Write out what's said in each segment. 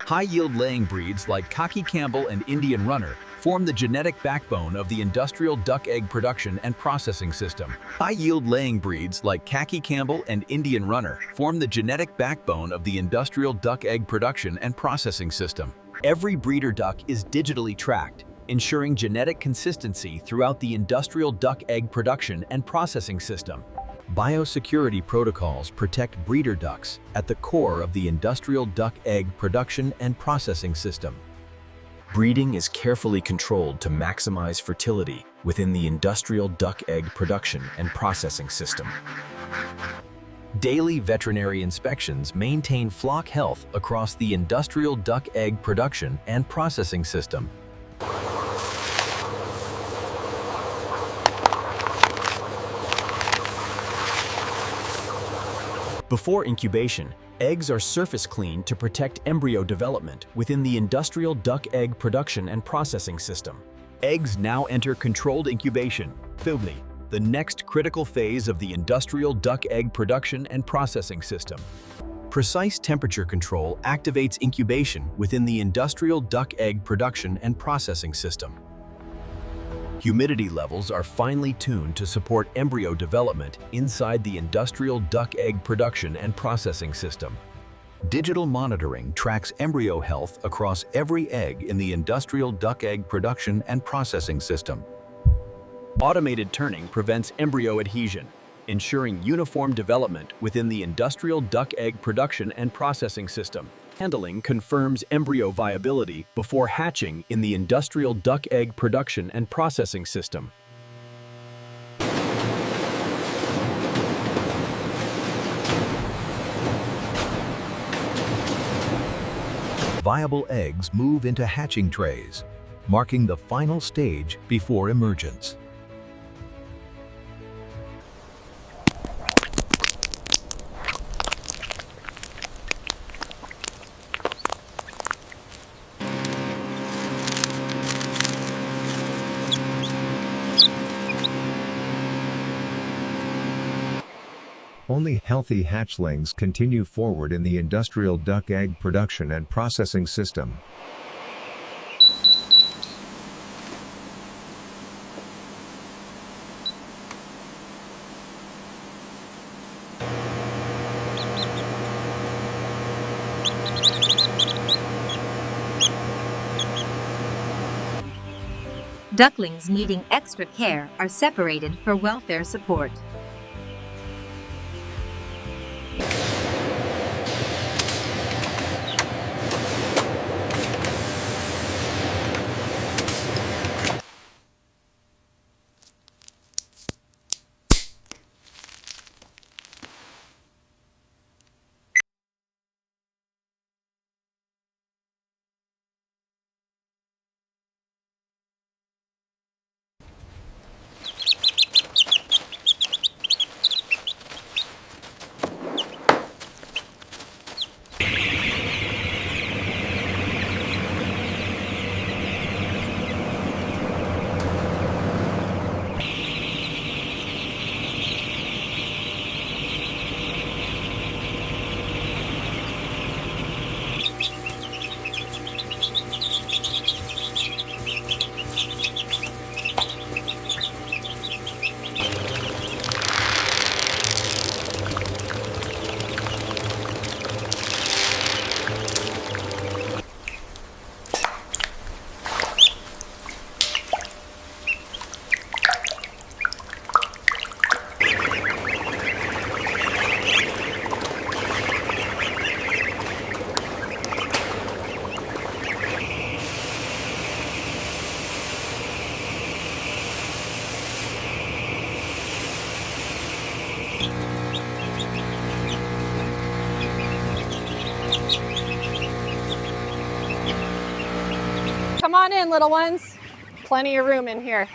High-yield laying breeds like Cocky Campbell and Indian Runner form the genetic backbone of the industrial duck egg production and processing system. High-yield laying breeds like Cocky Campbell and Indian Runner form the genetic backbone of the industrial duck egg production and processing system. Every breeder duck is digitally tracked, ensuring genetic consistency throughout the industrial duck egg production and processing system. Biosecurity protocols protect breeder ducks at the core of the industrial duck egg production and processing system. Breeding is carefully controlled to maximize fertility within the industrial duck egg production and processing system. Daily veterinary inspections maintain flock health across the industrial duck egg production and processing system. Before incubation, eggs are surface cleaned to protect embryo development within the industrial duck egg production and processing system. Eggs now enter controlled incubation, the next critical phase of the industrial duck egg production and processing system. Precise temperature control activates incubation within the industrial duck egg production and processing system. Humidity levels are finely tuned to support embryo development inside the industrial duck egg production and processing system. Digital monitoring tracks embryo health across every egg in the industrial duck egg production and processing system. Automated turning prevents embryo adhesion, ensuring uniform development within the industrial duck egg production and processing system. Handling confirms embryo viability before hatching in the industrial duck egg production and processing system. Viable eggs move into hatching trays, marking the final stage before emergence. Only healthy hatchlings continue forward in the industrial duck egg production and processing system. Ducklings needing extra care are separated for welfare support. Come on in, little ones. Plenty of room in here.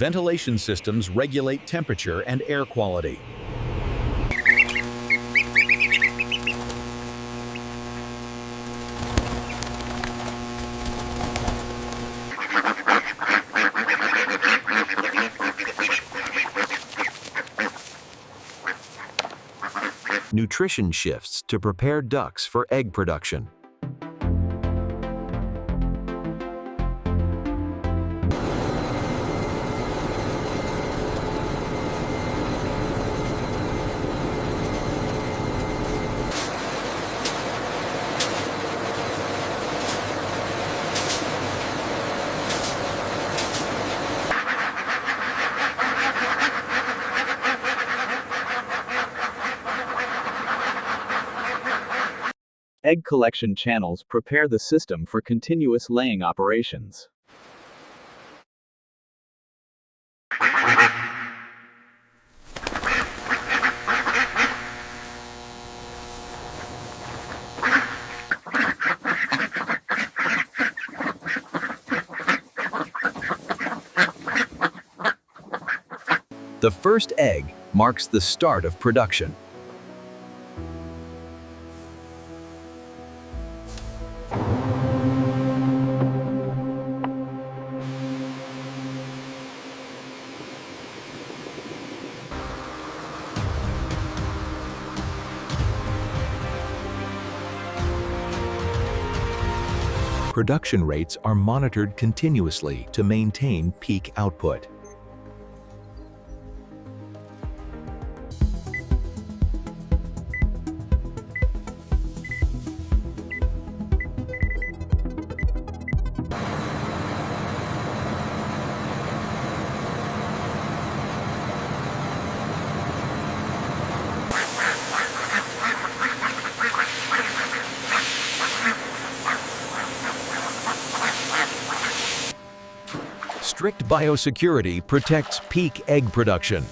ventilation systems regulate temperature and air quality. Nutrition shifts to prepare ducks for egg production. Egg collection channels prepare the system for continuous laying operations. The first egg marks the start of production. Production rates are monitored continuously to maintain peak output. Strict biosecurity protects peak egg production.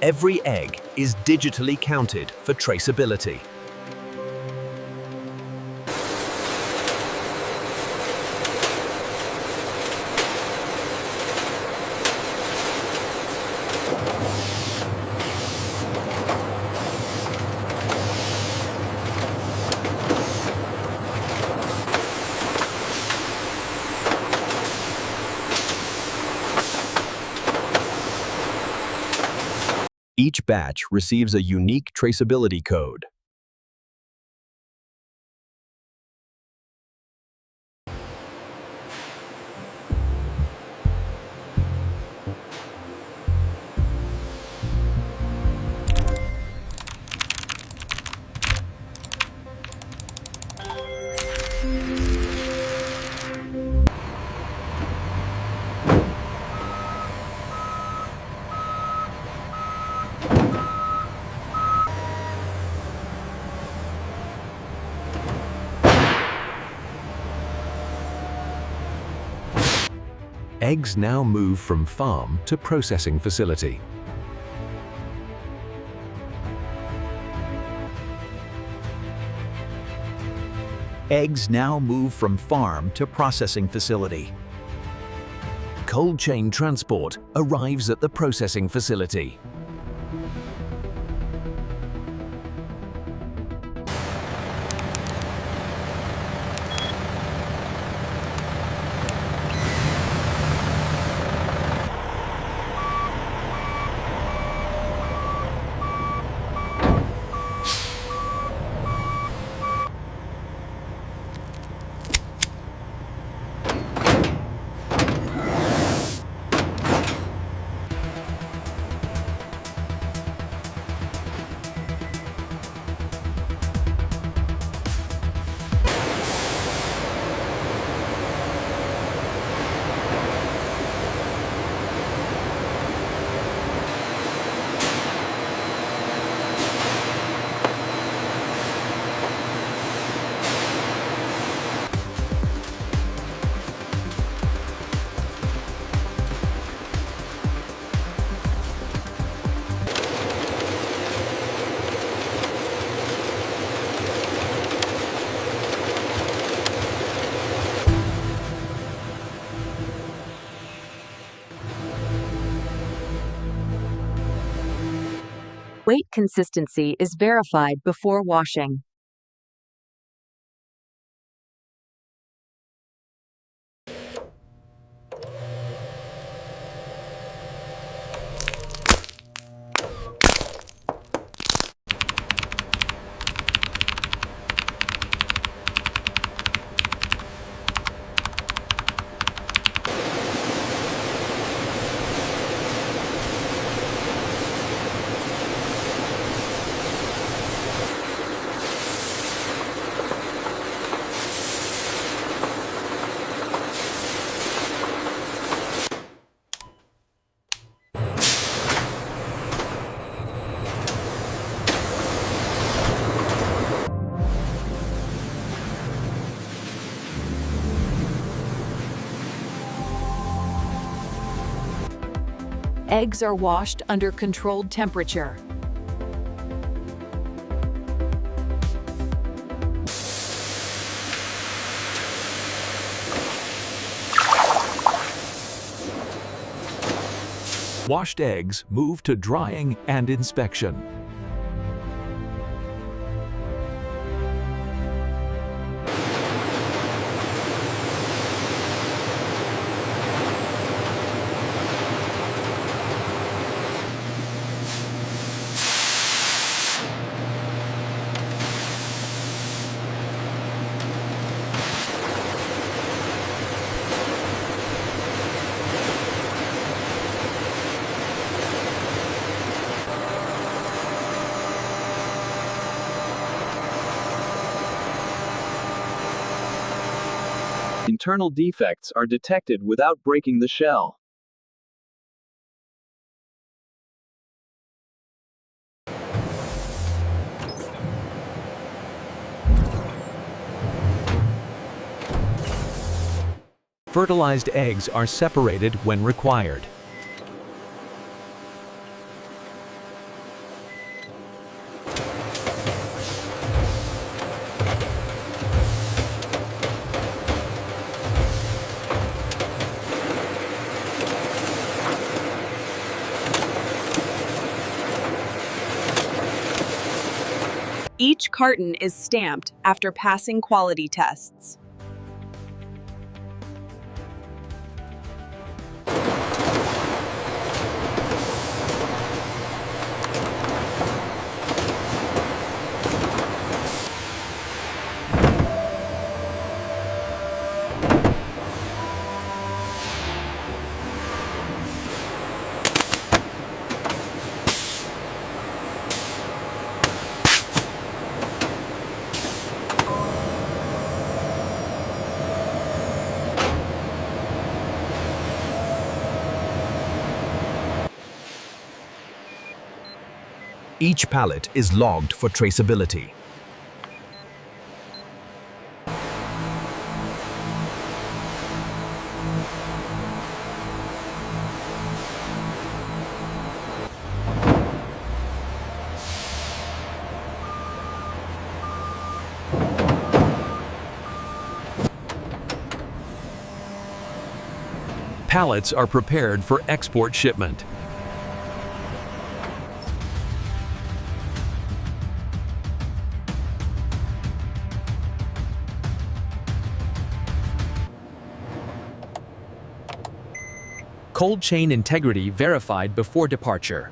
Every egg is digitally counted for traceability. Each batch receives a unique traceability code. Eggs now move from farm to processing facility. Eggs now move from farm to processing facility. Cold chain transport arrives at the processing facility. Weight consistency is verified before washing. Eggs are washed under controlled temperature. Washed eggs move to drying and inspection. Internal defects are detected without breaking the shell. Fertilized eggs are separated when required. Each carton is stamped after passing quality tests. Each pallet is logged for traceability. Pallets are prepared for export shipment. Cold chain integrity verified before departure.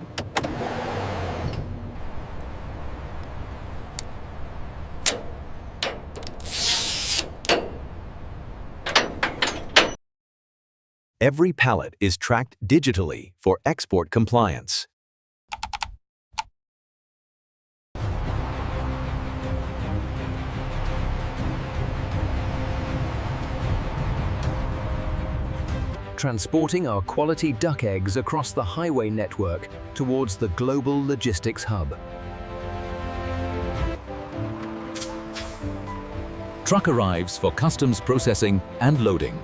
Every pallet is tracked digitally for export compliance. Transporting our quality duck eggs across the highway network towards the global logistics hub. Truck arrives for customs processing and loading.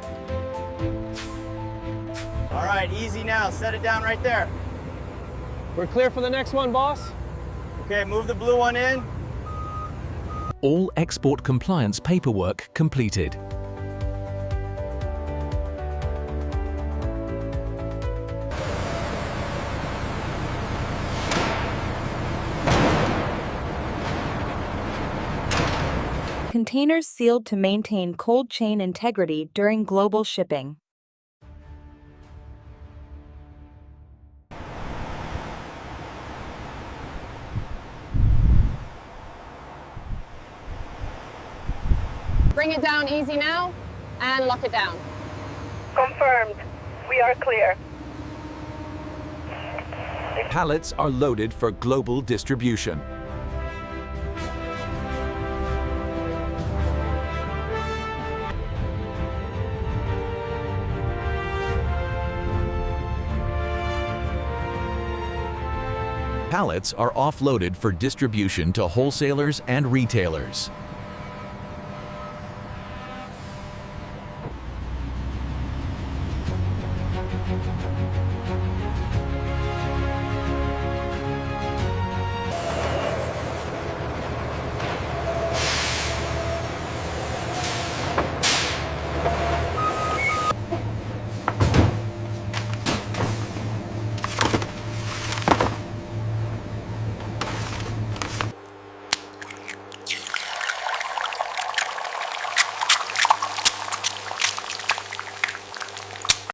All right, easy now. Set it down right there. We're clear for the next one, boss. Okay, move the blue one in. All export compliance paperwork completed. Containers sealed to maintain cold chain integrity during global shipping. Bring it down easy now and lock it down. Confirmed. We are clear. Pallets are loaded for global distribution. Pallets are offloaded for distribution to wholesalers and retailers.